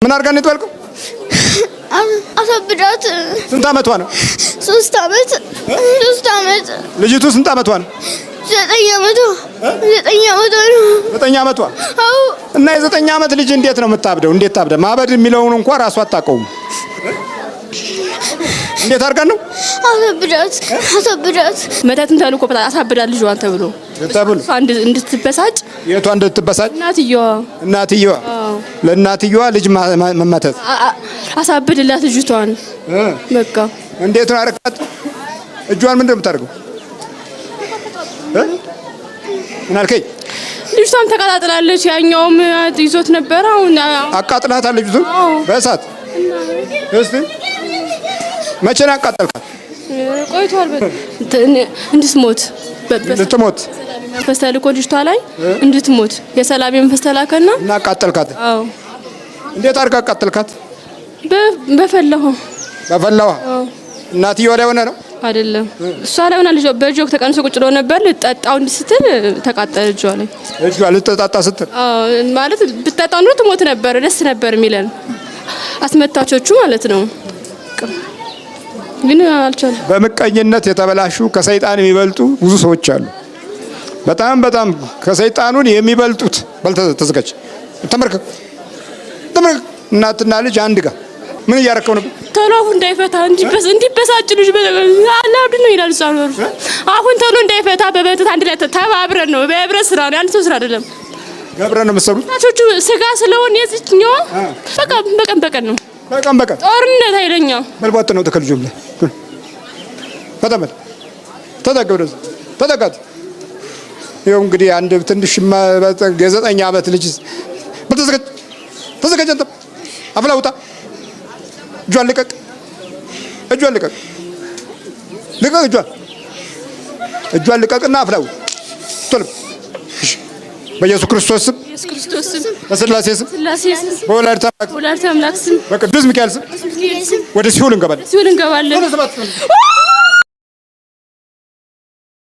ምን አርጋ ነው የተባልከው? አሳብዳት። ስንት አመቷ ነው? 3 አመት። ልጅቱ ስንት አመቷ ነው? 9 አመቷ። 9 አመቷ ነው። 9 አመቷ? አዎ። እና የ9 አመት ልጅ እንዴት ነው የምታብደው? እንዴት ታብደ? ማበድ የሚለውን እንኳን ራሷ አታውቀውም። እንዴት አርጋ ነው? አሳብዳት። መተትም ተልኮ አሳብዳት ልጇን ተብሎ እንድትበሳጭ። የቷ እንድትበሳጭ? እናትየዋ። ለእናትየዋ ልጅ መመተት። አሳብድላት ልጅቷን። በቃ እንዴት ነው አረካት? እጇን ምንድን ነው የምታደርገው? ምን አልከኝ? ልጅቷም ተቃጥላለች። ያኛውም ይዞት ነበር። አሁን አቃጥላታል ልጅቱን በእሳት። እስቲ መቼ ነው ያቃጠልካት? ቆይቷል። እንድትሞት ልትሞት መንፈስ ተልኮ ልጅቷ ላይ እንድትሞት የሰላም መንፈስ ተላከና እና አቃጠልካት። አዎ። እንዴት አድርጋ አቃጠልካት? በፈላው። እናትየዋ ላይ ሆነ ነው አይደለም? እሷ ላይ ሆና ልጅ በጆክ ተቀንሶ ቁጭ ብሎ ነበር። ልጠጣው ስትል ተቃጠለ እጇ ላይ። እጇ ልትጠጣ ስትል ማለት ብትጠጣው ኑሮ ትሞት ነበር። ደስ ነበር የሚለን አስመታቾቹ ማለት ነው። ግን አልቻለም። በምቀኝነት የተበላሹ ከሰይጣን የሚበልጡ ብዙ ሰዎች አሉ። በጣም ከሰይጣኑን የሚበልጡት። ተዘጋጅ፣ ተመርከክ። እናትና ልጅ አንድ ጋር ምን እያረከው ነበር? ቶሎ አሁን እንዳይፈታ እንዲበሳጭ ልጅ አላውድ ነው ይላል ጻኖር። አሁን ቶሎ እንዳይፈታ በበተት አንድ ላይ ተባብረን ነው። በህብረት ስራ ነው። አንድ ሰው ስራ አይደለም። ገብረን ነው የምትሰሩት። ታቾቹ ስጋ ስለሆነ የዚህኛው በቃ በቀን ነው። በቀን ጦርነት ኃይለኛ መልቧጥ ነው። ተከልጆም ላይ ፈተመት ተዘገበደስ ተዘጋት። ይኸው እንግዲህ አንድ ትንሽ የ9 አመት ልጅ ተዘጋጅ። አፍላውጣ እጇን ልቀቅ። እጇን ልቀቅና አፍላው ቶሎ በኢየሱስ ክርስቶስ ስም፣ በስላሴ ስም፣ በወላዲተ አምላክ ስም፣ በቅዱስ ሚካኤል ስም ወደ ሲኦል እንገባለን።